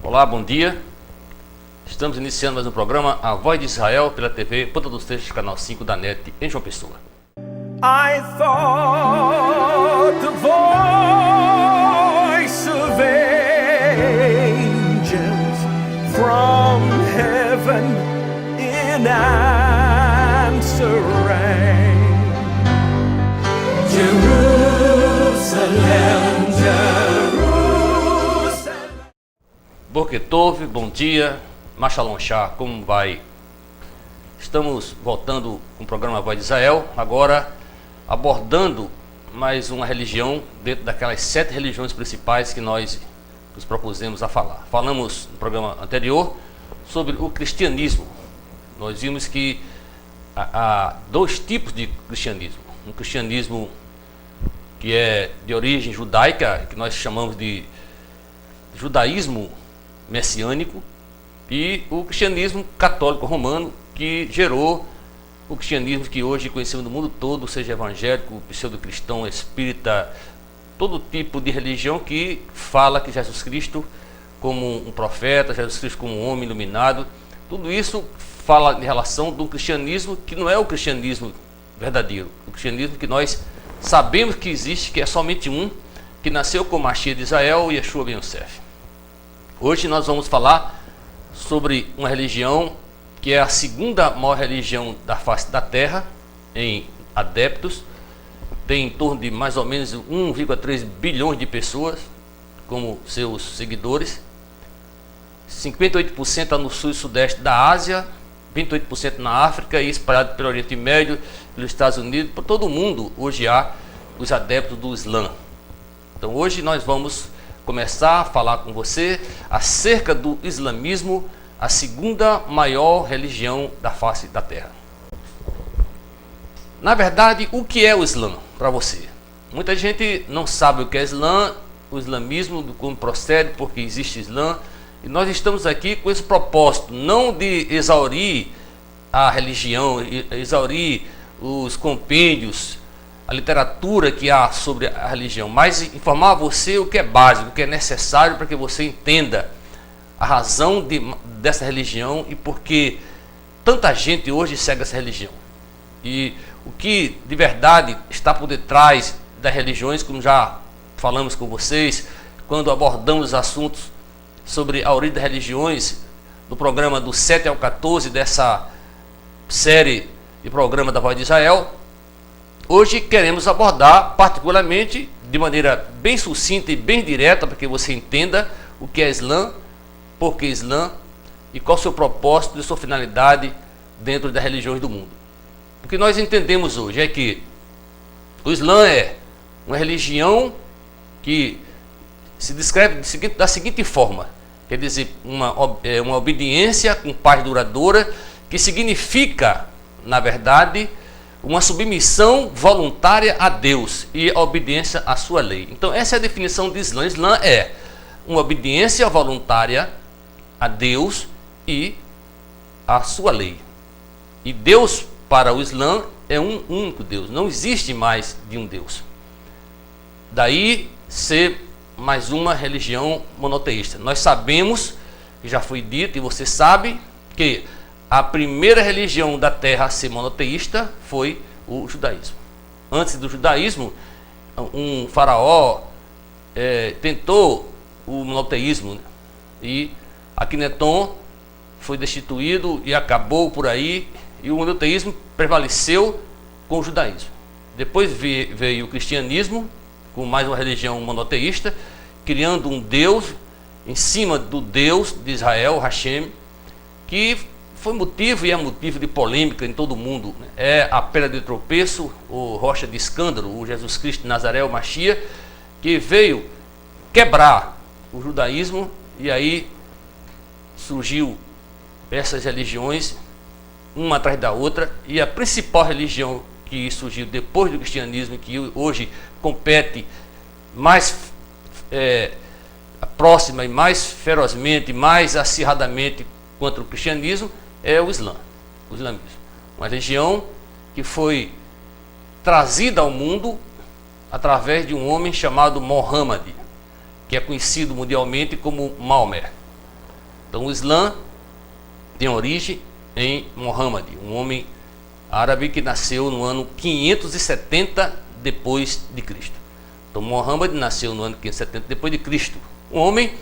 Olá, bom dia. Estamos iniciando mais um programa A Voz de Israel pela TV Ponta dos Textos, canal 5 da NET em João Pessoa. I thought the voice of angels from heaven in answer rang. Jerusalem, Jerusalem. Boker Tov, bom dia. Shalom Shah, como vai? Estamos voltando com o programa A Voz de Israel, agora abordando mais uma religião dentro daquelas 7 religiões principais que nós nos propusemos a falar. Falamos no programa anterior sobre o cristianismo. Nós vimos que há 2 tipos de cristianismo. Um cristianismo que é de origem judaica, que nós chamamos de judaísmo messiânico, e o cristianismo católico romano, que gerou o cristianismo que hoje conhecemos no mundo todo, seja evangélico, pseudo-cristão, espírita, todo tipo de religião que fala que Jesus Cristo como um profeta, Jesus Cristo como um homem iluminado. Tudo isso fala em relação do cristianismo que não é o cristianismo verdadeiro, o cristianismo que nós sabemos que existe, que é somente um, que nasceu com Mashiach de Israel, Yeshua ben Yosef. Hoje nós vamos falar sobre uma religião que é a segunda maior religião da face da terra em adeptos, tem em torno de mais ou menos 1,3 bilhões de pessoas como seus seguidores, 58% está no sul e sudeste da Ásia, 28% na África e espalhado pelo Oriente Médio, pelos Estados Unidos, por todo o mundo. Hoje há os adeptos do Islã. Então hoje nós vamos começar a falar com você acerca do islamismo, a segunda maior religião da face da terra. Na verdade, o que é o Islã para você? Muita gente não sabe o que é Islã, o islamismo, do como procede, porque existe Islã, e nós estamos aqui com esse propósito, não de exaurir a religião, exaurir os compêndios, a literatura que há sobre a religião, mas informar a você o que é básico, o que é necessário para que você entenda a razão dessa religião e por que tanta gente hoje segue essa religião. E o que de verdade está por detrás das religiões, como já falamos com vocês, quando abordamos assuntos sobre a origem das religiões, no programa do 7 ao 14 dessa série de programa da Voz de Israel. Hoje queremos abordar particularmente, de maneira bem sucinta e bem direta, para que você entenda o que é Islã, por que Islã e qual o seu propósito e sua finalidade dentro das religiões do mundo. O que nós entendemos hoje é que o Islã é uma religião que se descreve da seguinte forma, quer dizer, uma obediência com paz duradoura, que significa, na verdade, uma submissão voluntária a Deus e a obediência à sua lei. Então essa é a definição de Islã. Islã é uma obediência voluntária a Deus e a sua lei. E Deus, para o Islã, é um único Deus, não existe mais de um Deus. Daí ser mais uma religião monoteísta. Nós sabemos, que já foi dito e você sabe, que a primeira religião da terra a ser monoteísta foi o judaísmo. Antes do judaísmo, um faraó tentou o monoteísmo e Akhenaton foi destituído e acabou por aí, e o monoteísmo prevaleceu com o judaísmo. Depois veio o cristianismo, com mais uma religião monoteísta, criando um Deus em cima do Deus de Israel, Hashem, que foi motivo e é motivo de polêmica em todo o mundo. É a pedra de tropeço, ou rocha de escândalo, o Jesus Cristo de Nazaré, o Mashiach, que veio quebrar o judaísmo, e aí surgiu essas religiões, uma atrás da outra, e a principal religião que surgiu depois do cristianismo, que hoje compete mais próxima e mais ferozmente, mais acirradamente contra o cristianismo, é o Islã, o islamismo. Uma religião que foi trazida ao mundo através de um homem chamado Muhammad, que é conhecido mundialmente como Maomé. Então o Islã tem origem em Muhammad, um homem árabe que nasceu no ano 570 depois de Cristo. Então Muhammad nasceu no ano 570 depois de Cristo. Um homem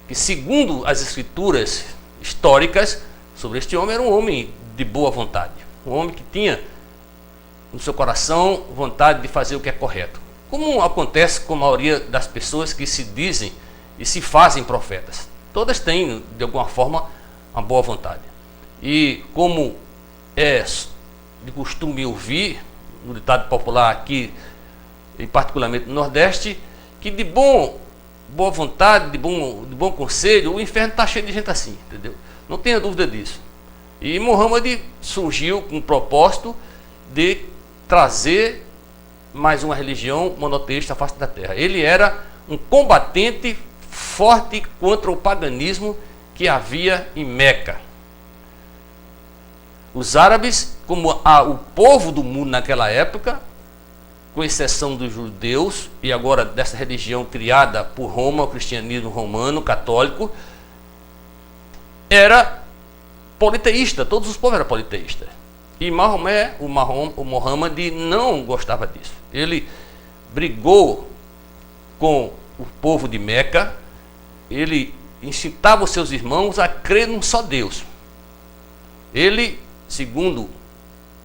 que, segundo as escrituras históricas sobre este homem, era um homem de boa vontade. Um homem que tinha no seu coração vontade de fazer o que é correto. Como acontece com a maioria das pessoas que se dizem e se fazem profetas. Todas têm, de alguma forma, uma boa vontade. E como é de costume ouvir, no ditado popular aqui, e particularmente no Nordeste, que de boa vontade, de bom conselho, o inferno está cheio de gente assim, entendeu? Não tenha dúvida disso. E Muhammad surgiu com o propósito de trazer mais uma religião monoteísta à face da terra. Ele era um combatente forte contra o paganismo que havia em Meca. Os árabes, como o povo do mundo naquela época, com exceção dos judeus e agora dessa religião criada por Roma, o cristianismo romano, católico, era politeísta, todos os povos eram politeístas. E Maomé, o Muhammad, não gostava disso. Ele brigou com o povo de Meca, ele incitava os seus irmãos a crer num só Deus. Ele, segundo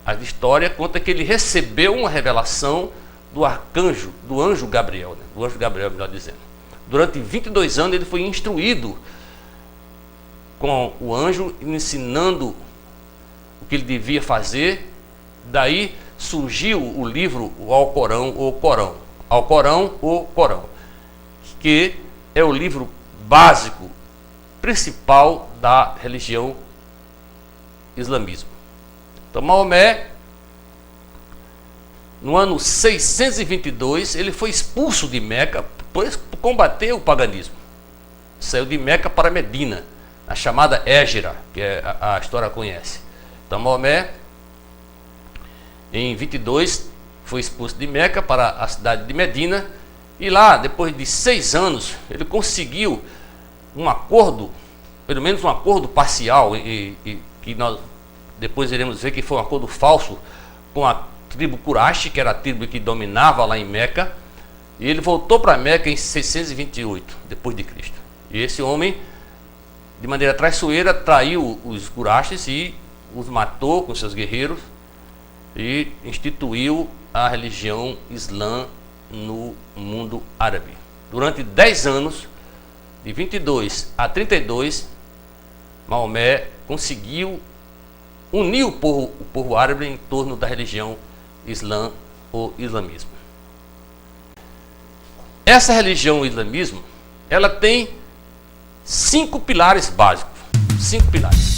a história, conta que ele recebeu uma revelação do anjo Gabriel, do anjo Gabriel, melhor dizendo. Durante 22 anos ele foi instruído com o anjo, ensinando o que ele devia fazer. Daí surgiu o livro, o Alcorão, o Corão, que é o livro básico, principal da religião islamismo. Então Maomé, no ano 622, ele foi expulso de Meca por combater o paganismo. Saiu de Meca para Medina, a chamada Égira, que a história conhece. Então Maomé, em 22, foi expulso de Meca para a cidade de Medina, e lá, depois de 6 anos, ele conseguiu um acordo, pelo menos um acordo parcial, e que nós depois iremos ver que foi um acordo falso, com a tribo Quraysh, que era a tribo que dominava lá em Meca, e ele voltou para Meca em 628 depois de Cristo. E esse homem, de maneira traiçoeira, traiu os Quraysh e os matou com seus guerreiros e instituiu a religião islã no mundo árabe. Durante 10 anos, de 22 a 32, Maomé conseguiu unir o povo árabe em torno da religião islã ou islamismo. Essa religião islamismo, ela tem 5 pilares básicos. 5 pilares.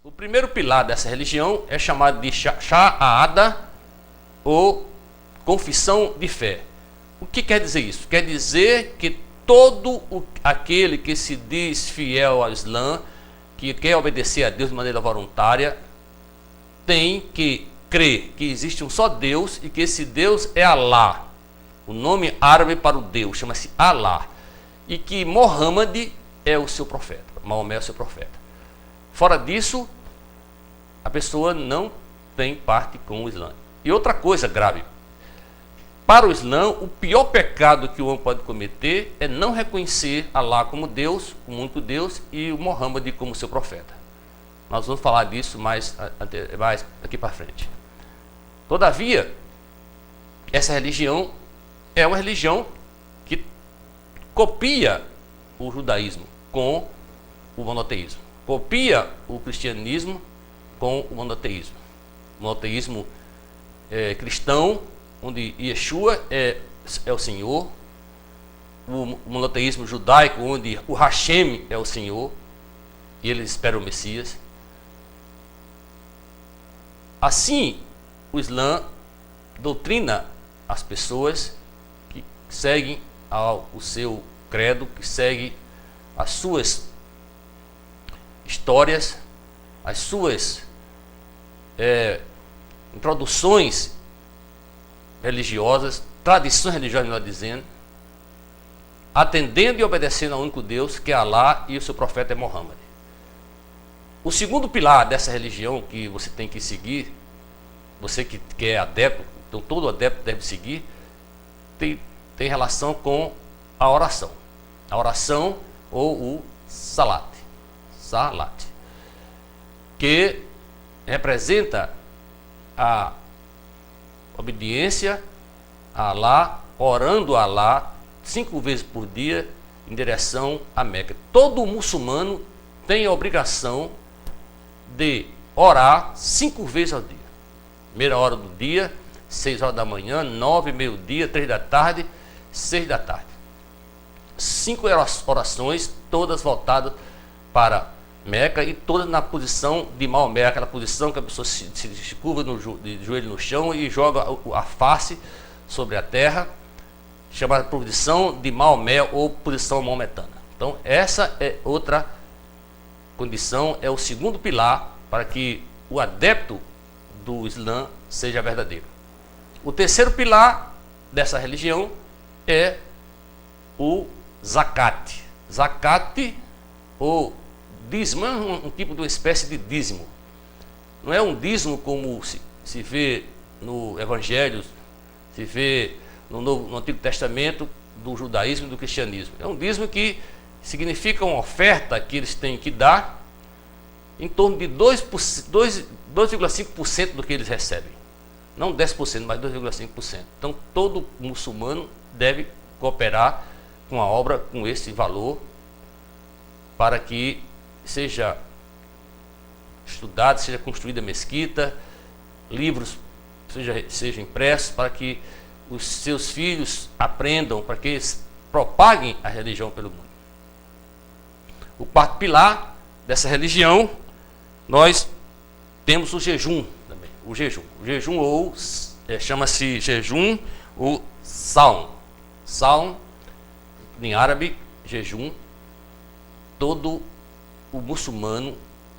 O primeiro pilar dessa religião é chamado de Shahada, ou confissão de fé. O que quer dizer isso? Quer dizer que todo aquele que se diz fiel ao Islã, que quer obedecer a Deus de maneira voluntária, tem que crer que existe um só Deus e que esse Deus é Allah. O nome árabe para o Deus chama-se Allah. E que Muhammad é o seu profeta, Maomé é o seu profeta. Fora disso, a pessoa não tem parte com o Islã. E outra coisa grave, para o Islã, o pior pecado que o homem pode cometer é não reconhecer Allah como Deus, como único Deus, e o Muhammad como seu profeta. Nós vamos falar disso mais aqui para frente. Todavia, essa religião é uma religião que copia o judaísmo com o monoteísmo. Copia o cristianismo com o monoteísmo. O monoteísmo cristão, onde Yeshua é o Senhor, o monoteísmo judaico, onde o Hashem é o Senhor, e eles esperam o Messias. Assim, o Islã doutrina as pessoas que seguem o seu credo, que seguem as suas histórias, as suas introduções religiosas, tradições religiosas, melhor dizendo, atendendo e obedecendo ao único Deus, que é Alá, e o seu profeta é Muhammad. O segundo pilar dessa religião que você tem que seguir, você que é adepto, então todo adepto deve seguir, tem relação com a oração. A oração ou o salat, que representa a obediência a Alá, orando a Alá 5 vezes por dia em direção à Meca. Todo muçulmano tem a obrigação de orar 5 vezes ao dia. Primeira hora do dia, 6 horas da manhã, 9, meio-dia, 3 da tarde, 6 da tarde. 5 orações, todas voltadas para Meca e todas na posição de Maomé, aquela posição que a pessoa se curva de joelho no chão e joga a face sobre a terra, chamada posição de Maomé ou posição maometana. Então essa é outra condição, é o segundo pilar para que o adepto do Islã seja verdadeiro. O terceiro pilar dessa religião é o zakat. Zakat ou dízimo, é um tipo de uma espécie de dízimo. Não é um dízimo como se vê no Evangelho, se vê no Antigo Testamento do judaísmo e do cristianismo. É um dízimo que significa uma oferta que eles têm que dar em torno de 2,5% do que eles recebem. Não 10%, mas 2,5%. Então todo muçulmano deve cooperar com a obra com esse valor para que seja estudado, seja construída mesquita, livros sejam impressos para que os seus filhos aprendam, para que eles propaguem a religião pelo mundo. O quarto pilar dessa religião, nós temos o jejum também. O jejum ou chama-se jejum ou saum. Saum, em árabe, jejum. Todo o muçulmano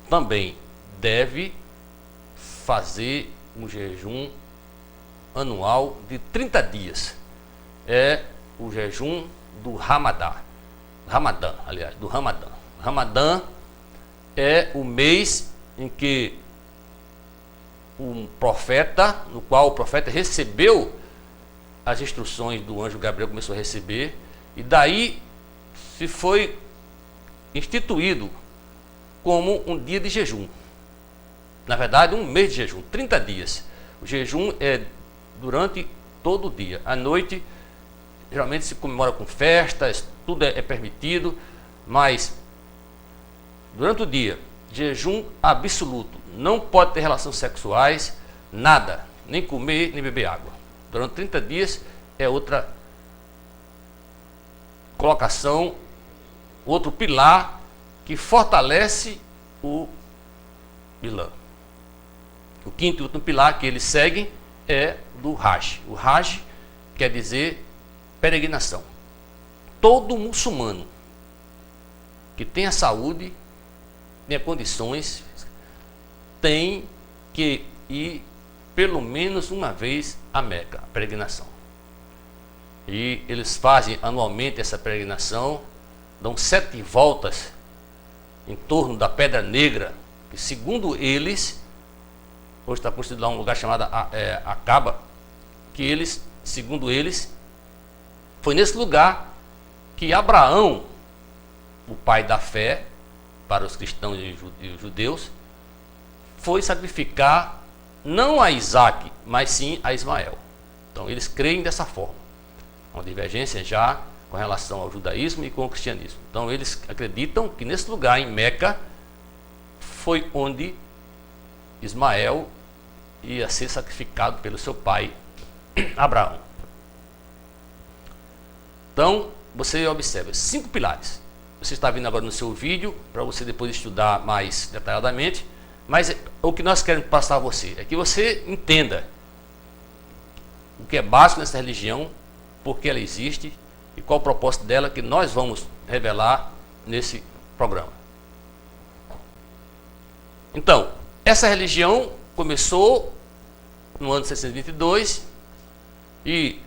também deve fazer um jejum anual de 30 dias. É o jejum do Ramadã. Do Ramadã. Ramadã é o mês em que no qual o profeta recebeu as instruções do anjo Gabriel, começou a receber, e daí se foi instituído como um dia de jejum. Na verdade, um mês de jejum, 30 dias. O jejum é durante todo o dia. À noite, geralmente se comemora com festas, tudo é permitido, mas durante o dia, jejum absoluto. Não pode ter relações sexuais, nada, nem comer, nem beber água. Durante 30 dias é outra colocação, outro pilar que fortalece o Islã. O quinto e último pilar que eles seguem é do Hajj. O Hajj quer dizer peregrinação. Todo muçulmano que tenha saúde, tenha condições, tem que ir pelo menos uma vez a Meca, a peregrinação. E eles fazem anualmente essa peregrinação, dão 7 voltas em torno da Pedra Negra, que segundo eles, hoje está construído lá um lugar chamado Acaba, que eles, segundo eles, foi nesse lugar que Abraão, o pai da fé, para os cristãos e judeus, foi sacrificar não a Isaac, mas sim a Ismael. Então eles creem dessa forma. Uma divergência já com relação ao judaísmo e com o cristianismo. Então eles acreditam que nesse lugar, em Meca, foi onde Ismael ia ser sacrificado pelo seu pai Abraão. Então você observa 5 pilares. Você está vendo agora no seu vídeo, para você depois estudar mais detalhadamente. Mas o que nós queremos passar a você é que você entenda o que é básico nessa religião, por que ela existe e qual o propósito dela, que nós vamos revelar nesse programa. Então, essa religião começou no ano 622 e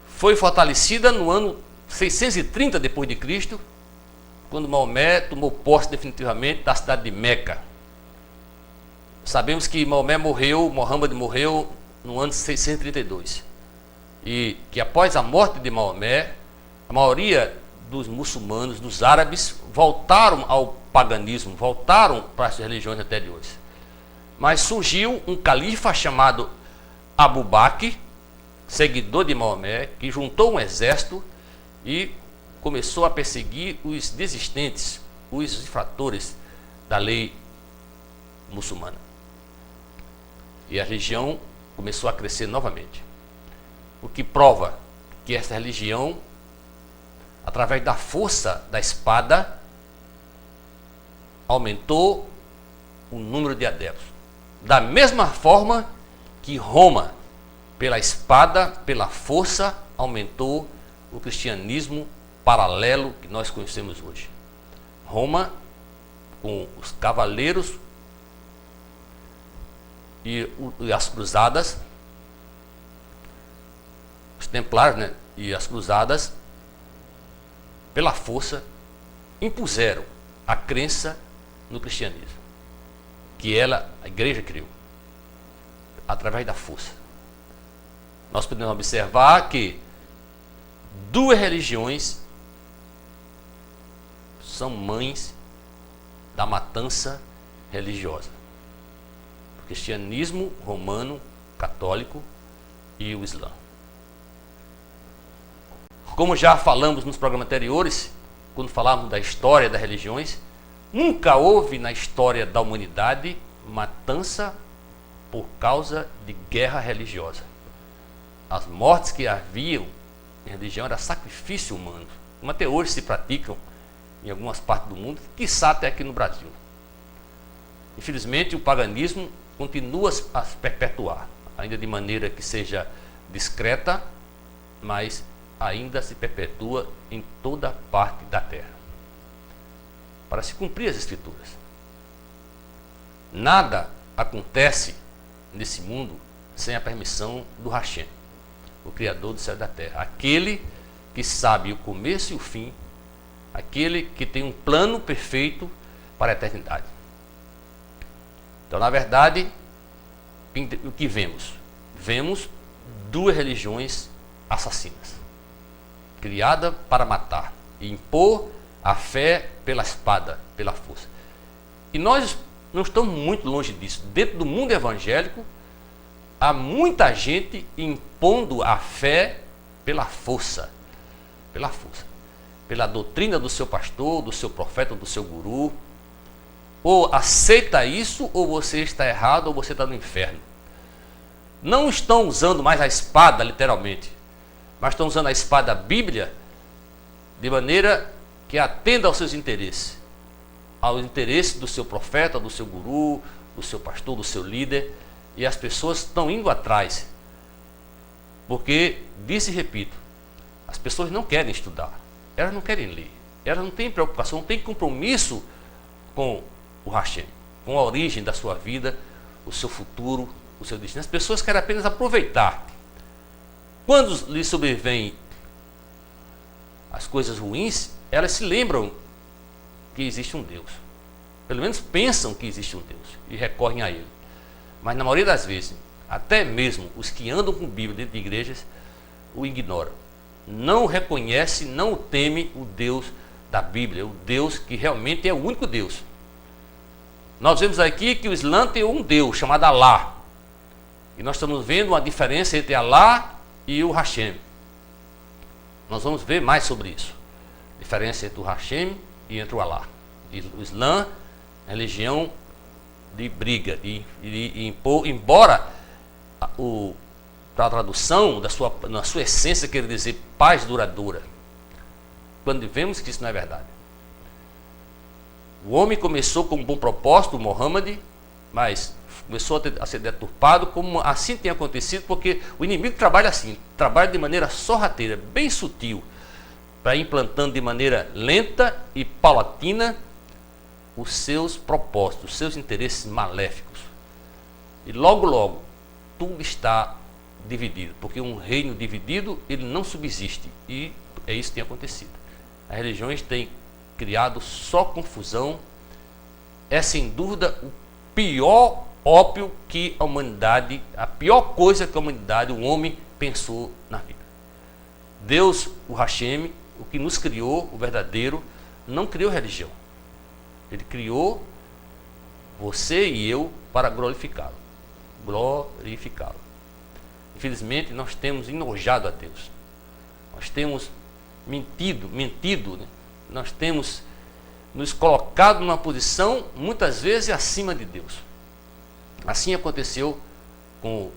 foi fortalecida no ano 630 depois de Cristo, quando Maomé tomou posse definitivamente da cidade de Meca. Sabemos que Muhammad morreu no ano 632. E que após a morte de Maomé, a maioria dos muçulmanos, dos árabes, voltaram ao paganismo, voltaram para as religiões anteriores. Mas surgiu um califa chamado Abu Bakr, seguidor de Maomé, que juntou um exército e começou a perseguir os desistentes, os infratores da lei muçulmana. E a religião começou a crescer novamente. O que prova que essa religião, através da força da espada, aumentou o número de adeptos. Da mesma forma que Roma, pela espada, pela força, aumentou o cristianismo paralelo que nós conhecemos hoje. Roma, com os cavaleiros e as cruzadas, os templários, né, e as cruzadas, pela força, impuseram a crença no cristianismo, que a igreja criou, através da força. Nós podemos observar que duas religiões são mães da matança religiosa: o cristianismo romano católico e o Islã. Como já falamos nos programas anteriores, quando falávamos da história das religiões, nunca houve na história da humanidade matança por causa de guerra religiosa. As mortes que haviam em religião era sacrifício humano, como até hoje se praticam em algumas partes do mundo, quiçá até aqui no Brasil. Infelizmente, o paganismo continua a se perpetuar, ainda de maneira que seja discreta, mas ainda se perpetua em toda parte da terra, para se cumprir as Escrituras. Nada acontece nesse mundo sem a permissão do Hashem, o Criador do céu e da terra, aquele que sabe o começo e o fim, aquele que tem um plano perfeito para a eternidade. Então, na verdade, o que vemos? Vemos duas religiões assassinas, criada para matar e impor a fé pela espada, pela força. E nós não estamos muito longe disso. Dentro do mundo evangélico, há muita gente impondo a fé pela força, pela doutrina do seu pastor, do seu profeta, do seu guru. Ou aceita isso, ou você está errado, ou você está no inferno. Não estão usando mais a espada, literalmente, mas estão usando a espada Bíblia de maneira que atenda aos seus interesses, aos interesses do seu profeta, do seu guru, do seu pastor, do seu líder, e as pessoas estão indo atrás, porque, disse e repito, as pessoas não querem estudar, elas não querem ler, elas não têm preocupação, não têm compromisso com o Hashem, com a origem da sua vida, o seu futuro, o seu destino. As pessoas querem apenas aproveitar. Quando lhes sobrevêm as coisas ruins, elas se lembram que existe um Deus. Pelo menos pensam que existe um Deus e recorrem a Ele. Mas na maioria das vezes, até mesmo os que andam com Bíblia dentro de igrejas, o ignoram. Não reconhece, não teme o Deus da Bíblia, o Deus que realmente é o único Deus. Nós vemos aqui que o Islã tem um Deus chamado Alá. E nós estamos vendo uma diferença entre Alá e o Hashem. Nós vamos ver mais sobre isso. A diferença entre o Hashem e entre o Alá. E o Islã, a religião de briga, de impor, embora para a tradução na sua essência quer dizer paz duradoura, quando vemos que isso não é verdade. O homem começou com um bom propósito, o Muhammad, mas começou a ser deturpado, como assim tem acontecido, porque o inimigo trabalha assim, trabalha de maneira sorrateira, bem sutil, para implantando de maneira lenta e paulatina os seus propósitos, os seus interesses maléficos. E logo, logo, tudo está dividido, porque um reino dividido, ele não subsiste, e é isso que tem acontecido. As religiões têm criado só confusão. É sem dúvida o pior ópio que a humanidade, a pior coisa que a humanidade, o homem, pensou na vida. Deus, o Hashem, o que nos criou, o verdadeiro, não criou religião. Ele criou você e eu para glorificá-lo. Glorificá-lo. Infelizmente, nós temos enojado a Deus. Nós temos mentido, né? Nós temos nos colocado numa posição, muitas vezes, acima de Deus. Assim aconteceu com o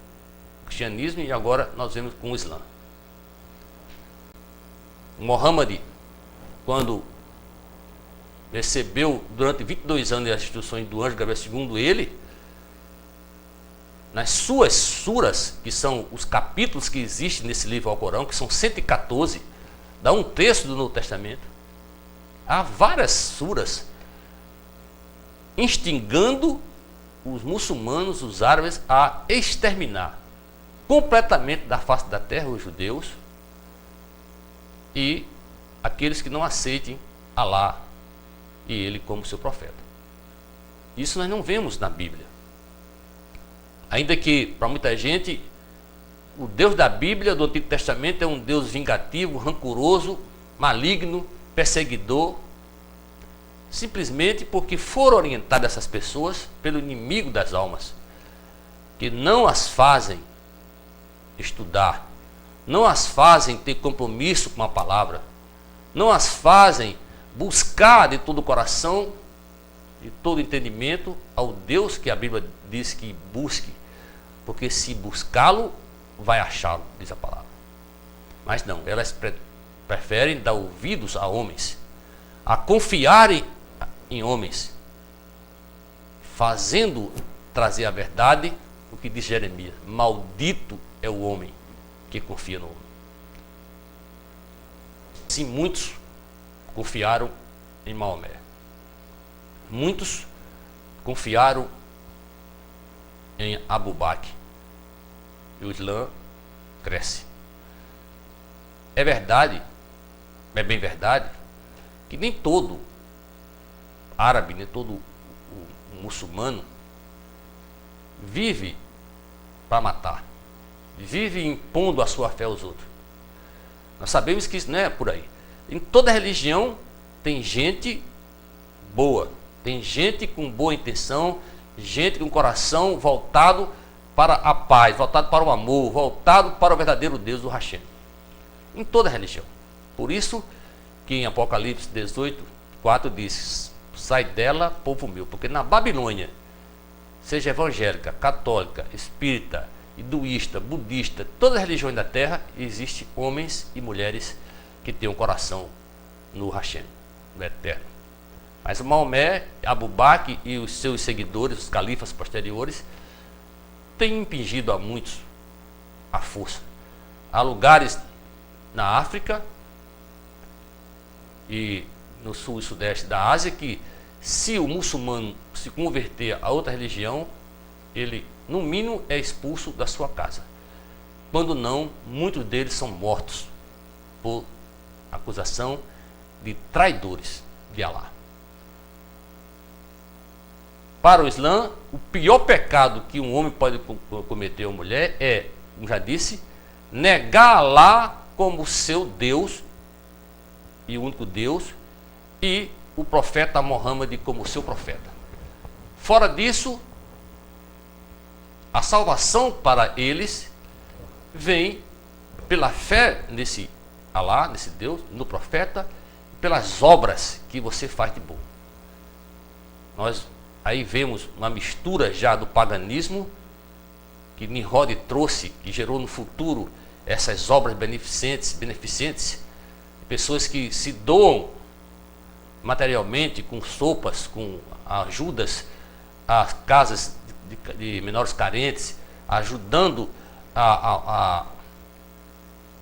cristianismo e agora nós vemos com o Islã. Mohammed, quando recebeu durante 22 anos as instruções do anjo Gabriel, segundo ele, nas suas suras, que são os capítulos que existem nesse livro Alcorão, que são 114, dá um terço do Novo Testamento, há várias suras instigando os muçulmanos, os árabes, a exterminar completamente da face da terra os judeus e aqueles que não aceitem Alá e ele como seu profeta. Isso nós não vemos na Bíblia. Ainda que para muita gente o Deus da Bíblia, do Antigo Testamento, é um Deus vingativo, rancoroso, maligno, perseguidor, simplesmente porque foram orientadas essas pessoas pelo inimigo das almas, que não as fazem estudar, não as fazem ter compromisso com a palavra, não as fazem buscar de todo o coração e todo entendimento ao Deus que a Bíblia diz que busque, porque se buscá-lo, vai achá-lo, diz a palavra. Mas não, elas preferem dar ouvidos a homens, a confiarem em homens, fazendo trazer a verdade, o que diz Jeremias: maldito é o homem que confia no homem. Sim, muitos confiaram em Maomé. Muitos confiaram em Abu Bakr. E o Islã cresce. É verdade, é bem verdade, que nem todo árabe, nem todo o muçulmano vive para matar, vive impondo a sua fé aos outros. Nós sabemos que isso não é por aí. Em toda religião tem gente boa, tem gente com boa intenção, gente com coração voltado para a paz, voltado para o amor, voltado para o verdadeiro Deus do Hashem. Em toda religião. Por isso que em Apocalipse 18:4 diz: sai dela, povo meu, porque na Babilônia, seja evangélica, católica, espírita, hinduísta, budista, todas as religiões da terra, existem homens e mulheres que têm um coração no Hashem, no eterno. Mas o Maomé, Abu Bakr e os seus seguidores, os califas posteriores, têm impingido a muitos a força. Há lugares na África e no sul e sudeste da Ásia que, se o muçulmano se converter a outra religião, ele no mínimo é expulso da sua casa. Quando não, muitos deles são mortos por acusação de traidores de Alá. Para o Islã, o pior pecado que um homem pode cometer ou mulher é, como já disse, negar Alá como seu Deus e único Deus, e o profeta Muhammad como seu profeta. Fora disso, a salvação para eles vem pela fé nesse Alá, nesse Deus, no profeta, pelas obras que você faz de bom. Nós aí vemos uma mistura já do paganismo que Nimrod trouxe, que gerou no futuro essas obras beneficentes, pessoas que se doam materialmente com sopas, com ajudas às casas de menores carentes, ajudando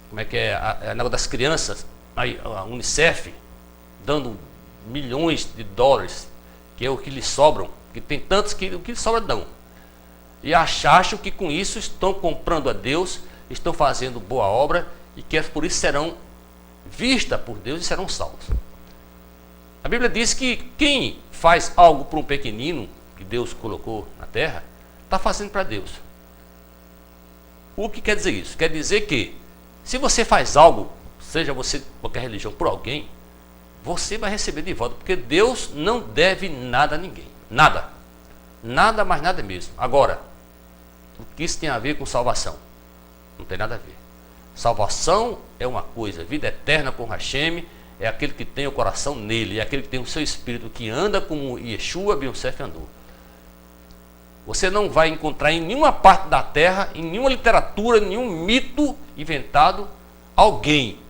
como é que é, a negócio das crianças a Unicef dando milhões de dólares, que é o que lhes sobram, que tem tantos que o que lhes sobra dão. E acham que com isso estão comprando a Deus, estão fazendo boa obra e que por isso serão vistas por Deus e serão salvos. A Bíblia diz que quem faz algo para um pequenino que Deus colocou na terra, está fazendo para Deus. O que quer dizer isso? Quer dizer que se você faz algo, seja você qualquer religião, por alguém, você vai receber de volta, porque Deus não deve nada a ninguém. Nada. Nada, mais nada mesmo. Agora, o que isso tem a ver com salvação? Não tem nada a ver. Salvação é uma coisa, vida eterna com Hashem é aquele que tem o coração nele, é aquele que tem o seu espírito, que anda como Yeshua ben Yosef andou. Você não vai encontrar em nenhuma parte da terra, em nenhuma literatura, em nenhum mito inventado, alguém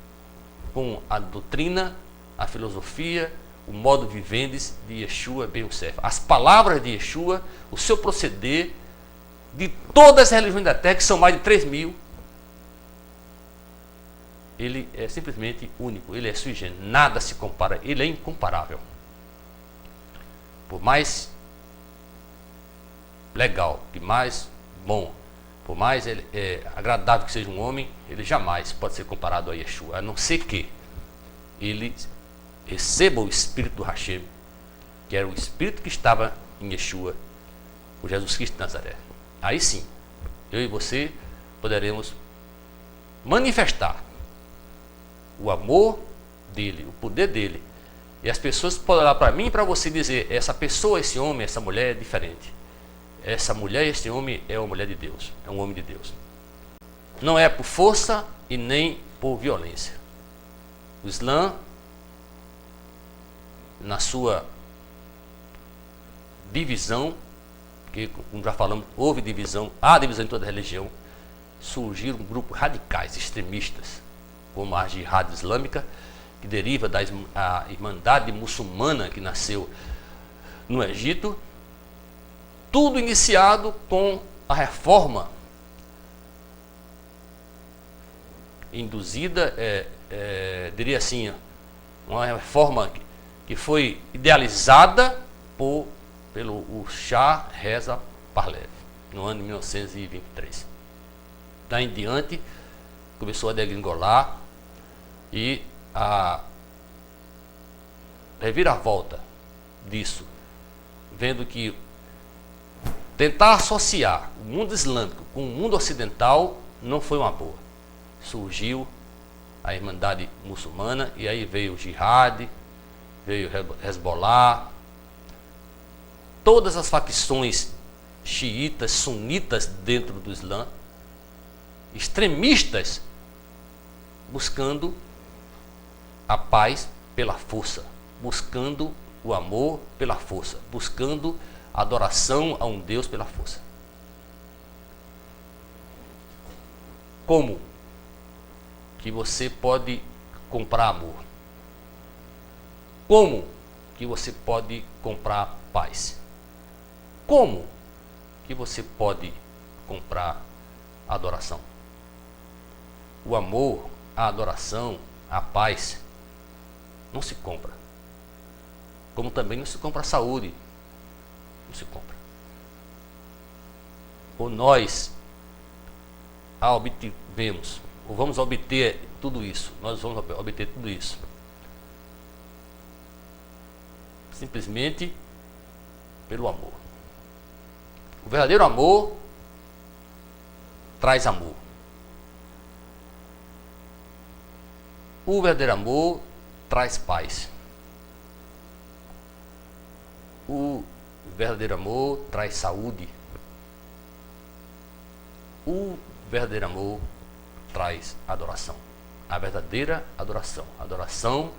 com a doutrina, a filosofia, o modo vivendes de Yeshua ben Yosef. As palavras de Yeshua, o seu proceder, de todas as religiões da terra, que são mais de 3.000, ele é simplesmente único, ele é sui generis, nada se compara, ele é incomparável. Por mais legal, que mais bom, por mais agradável que seja um homem, ele jamais pode ser comparado a Yeshua, a não ser que ele receba o Espírito do Hashem, que era o Espírito que estava em Yeshua, o Jesus Cristo de Nazaré. Aí sim, eu e você poderemos manifestar o amor dele, o poder dele. E as pessoas podem olhar para mim e para você e dizer: essa pessoa, esse homem, essa mulher é diferente. Essa mulher, esse homem é uma mulher de Deus, é um homem de Deus. Não é por força e nem por violência. O Islã, na sua divisão, que como já falamos, houve divisão, há divisão em toda a religião, surgiram grupos radicais, extremistas, como a Jihad Islâmica, que deriva da Irmandade Muçulmana, que nasceu no Egito. Tudo iniciado com a reforma induzida, diria assim, uma reforma que foi idealizada pelo Shah Reza Pahlavi, no ano de 1923. Daí em diante, começou a degringolar e a reviravolta disso, vendo que tentar associar o mundo islâmico com o mundo ocidental não foi uma boa. Surgiu a Irmandade Muçulmana e aí veio o Jihad, veio o Hezbollah, todas as facções xiitas, sunitas dentro do Islã, extremistas, buscando a paz pela força, buscando o amor pela força, buscando a adoração a um Deus pela força. Como que você pode comprar amor? Como que você pode comprar paz? Como que você pode comprar adoração? O amor, a adoração, a paz não se compra. Como também não se compra a saúde. Não se compra. Ou nós obtivemos, ou vamos obter tudo isso. Nós vamos obter tudo isso simplesmente pelo amor. O verdadeiro amor traz amor. O verdadeiro amor traz paz. O verdadeiro amor traz saúde. O verdadeiro amor traz adoração. A verdadeira adoração. Adoração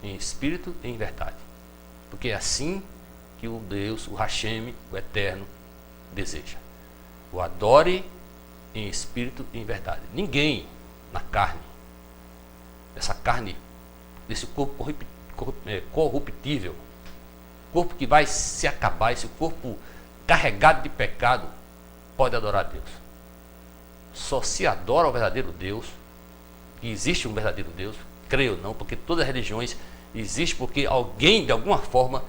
em espírito e em verdade. Porque é assim que o Deus, o Hashem, o Eterno, deseja. O adore em espírito e em verdade. Ninguém na carne, essa carne, desse corpo corruptível, corpo que vai se acabar, esse corpo carregado de pecado, pode adorar a Deus. Só se adora o verdadeiro Deus, que existe um verdadeiro Deus, creia ou não, porque todas as religiões existem porque alguém, de alguma forma,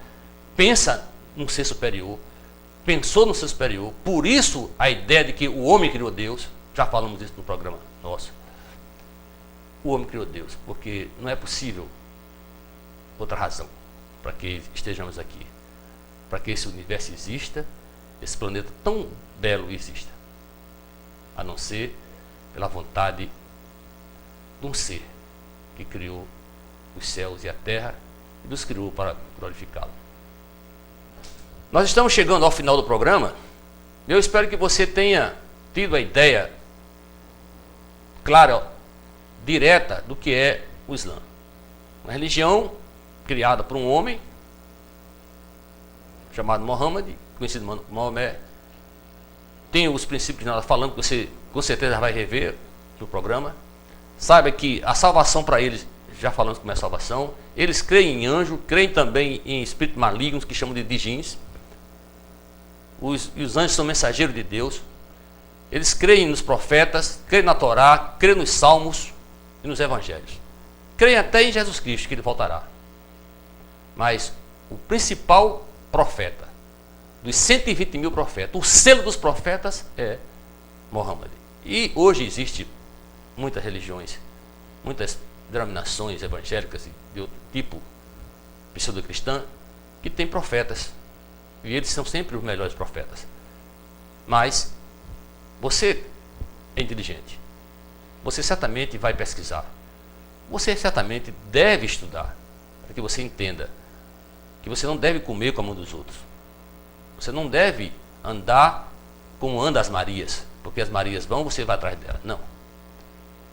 pensa num ser superior, pensou no ser superior. Por isso, a ideia de que o homem criou Deus, já falamos isso no programa nosso. O homem criou Deus, porque não é possível outra razão para que estejamos aqui, para que esse universo exista, esse planeta tão belo exista, a não ser pela vontade de um ser que criou os céus e a terra e nos criou para glorificá-lo. Nós estamos chegando ao final do programa. Eu espero que você tenha tido a ideia clara, direta do que é o Islã. Uma religião criada por um homem chamado Muhammad, conhecido como Maomé. Tem os princípios que nós falamos, que você com certeza vai rever no programa. Saiba que a salvação para eles, já falamos como é a salvação. Eles creem em anjo, creem também em espíritos malignos, que chamam de djinns. Os anjos são mensageiros de Deus. Eles creem nos profetas, creem na Torá, creem nos salmos e nos evangelhos. Creem até em Jesus Cristo, que ele voltará. Mas o principal profeta, dos 120 mil profetas, o selo dos profetas é Muhammad. E hoje existe muitas religiões, muitas denominações evangélicas de outro tipo, pseudo-cristã, que têm profetas. E eles são sempre os melhores profetas. Mas você é inteligente. Você certamente vai pesquisar. Você certamente deve estudar, para que você entenda que você não deve comer com a mão dos outros. Você não deve andar como anda as Marias, porque as Marias vão, você vai atrás delas. Não.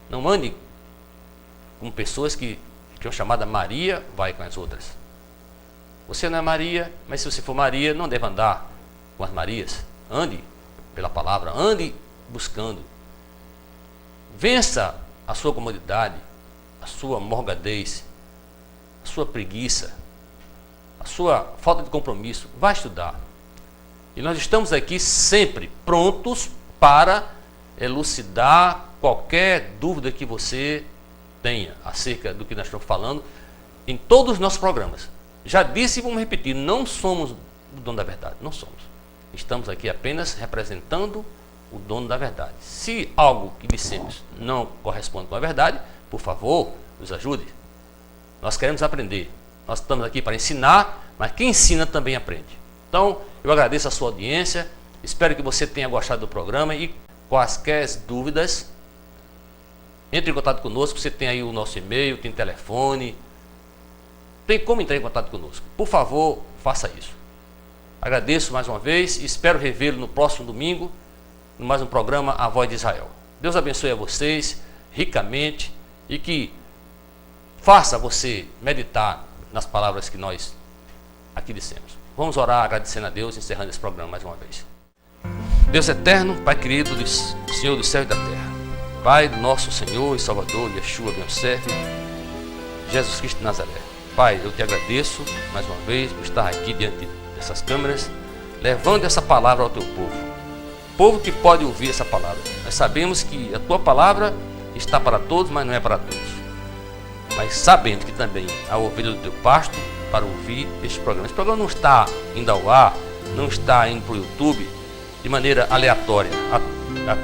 Não ande como pessoas que são chamadas Maria, vai com as outras. Você não é Maria, mas se você for Maria, não deve andar com as Marias. Ande pela palavra, ande buscando. Vença a sua comodidade, a sua morgadez, a sua preguiça, a sua falta de compromisso. Vá estudar. E nós estamos aqui sempre prontos para elucidar qualquer dúvida que você tenha acerca do que nós estamos falando em todos os nossos programas. Já disse e vamos repetir, não somos o dono da verdade, não somos. Estamos aqui apenas representando o dono da verdade. Se algo que dissemos não corresponde com a verdade, por favor, nos ajude. Nós queremos aprender. Nós estamos aqui para ensinar, mas quem ensina também aprende. Então, eu agradeço a sua audiência, espero que você tenha gostado do programa e quaisquer dúvidas, entre em contato conosco. Você tem aí o nosso e-mail, tem telefone, tem como entrar em contato conosco. Por favor, faça isso. Agradeço mais uma vez e espero revê-lo no próximo domingo, em mais um programa A Voz de Israel. Deus abençoe a vocês ricamente e que faça você meditar nas palavras que nós aqui dissemos. Vamos orar agradecendo a Deus, encerrando esse programa mais uma vez. Deus eterno, Pai querido, Senhor do céu e da terra, Pai do nosso Senhor e Salvador, Yeshua Ben Yosef, Jesus Cristo de Nazaré. Pai, eu te agradeço mais uma vez por estar aqui diante dessas câmeras, levando essa palavra ao teu povo. Povo que pode ouvir essa palavra. Nós sabemos que a tua palavra está para todos, mas não é para todos. Mas sabendo que também há ovelha do teu pasto para ouvir este programa. Esse programa não está indo ao ar, não está indo para o YouTube de maneira aleatória,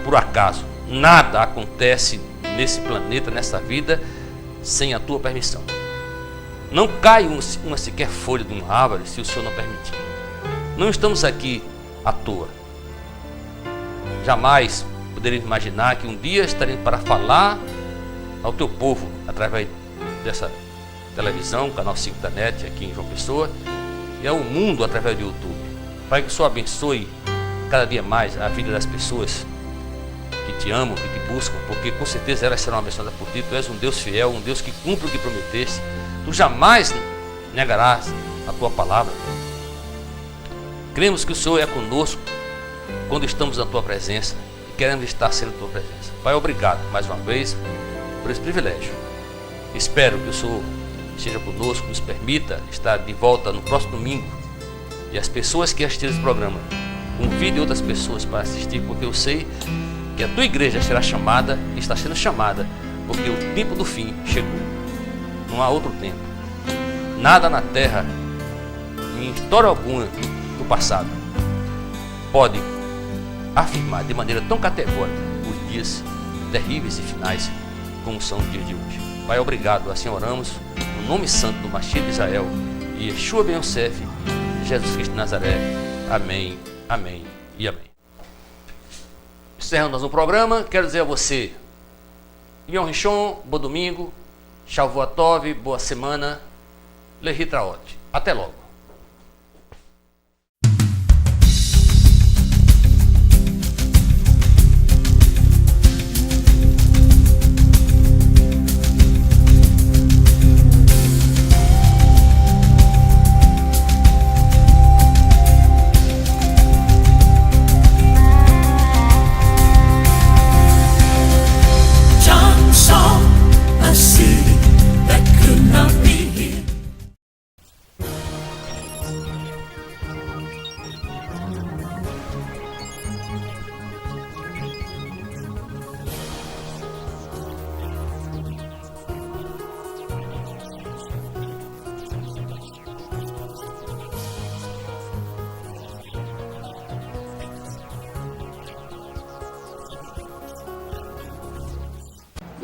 por acaso. Nada acontece nesse planeta, nessa vida, sem a tua permissão. Não cai uma sequer folha de uma árvore se o Senhor não permitir. Não estamos aqui à toa. Jamais poderíamos imaginar que um dia estaremos para falar ao teu povo através dessa televisão, canal 5 da NET aqui em João Pessoa, e ao mundo através do YouTube. Pai, que o Senhor abençoe cada dia mais a vida das pessoas que te amam, que te buscam, porque com certeza elas serão abençoadas por ti. Tu és um Deus fiel, um Deus que cumpre o que prometeste. Tu jamais negarás a tua palavra. Cremos que o Senhor é conosco quando estamos na tua presença e queremos estar sendo na tua presença. Pai, obrigado mais uma vez por esse privilégio. Espero que o Senhor esteja conosco, nos permita estar de volta no próximo domingo. E as pessoas que assistiram esse programa, convide outras pessoas para assistir, porque eu sei que a tua igreja será chamada e está sendo chamada, porque o tempo do fim chegou. não há outro tempo. Nada na Terra, em história alguma do passado, pode afirmar de maneira tão categórica os dias terríveis e finais como são os dias de hoje. Pai, obrigado, assim oramos, no nome santo do Mashiach de Israel, e Yeshua ben Yosef, Jesus Cristo de Nazaré. Amém, amém e amém. Encerrando mais um programa, quero dizer a você, Yom Rishon, bom domingo, Shavua Tov, boa semana, Lehitraot. Até logo.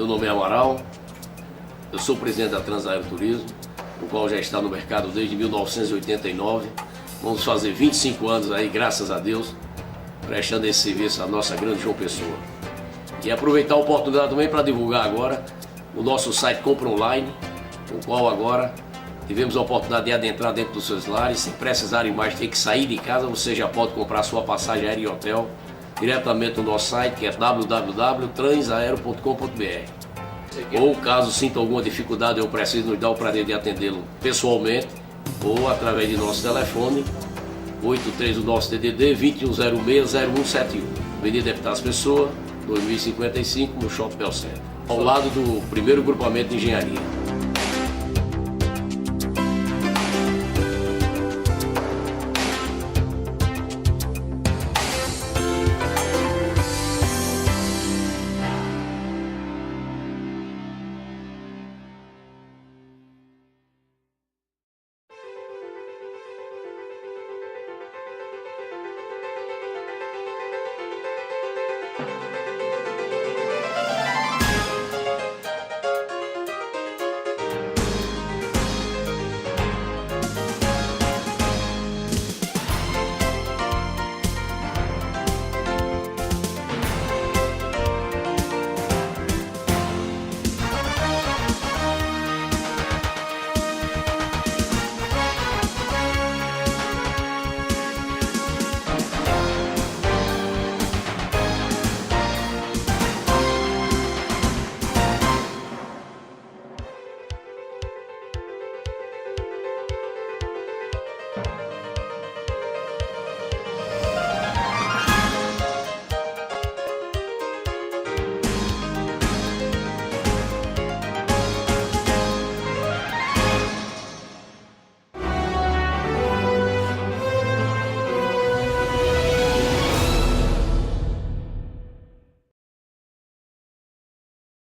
Meu nome é Amaral, eu sou presidente da Transaeroturismo, o qual já está no mercado desde 1989. Vamos fazer 25 anos aí, graças a Deus, prestando esse serviço à nossa grande João Pessoa. E aproveitar a oportunidade também para divulgar agora o nosso site Compra Online, o qual agora tivemos a oportunidade de adentrar dentro dos seus lares, sem precisarem mais ter que sair de casa. Você já pode comprar sua passagem aérea e hotel diretamente no nosso site, que é www.transaero.com.br. Ou caso sinta alguma dificuldade ou precise, nos dá o prazer de atendê-lo pessoalmente ou através de nosso telefone 83 do nosso DDD 2106-0171, Avenida Deputados Pessoa, 2055, no Shopping Bel Centro, ao lado do primeiro grupamento de engenharia.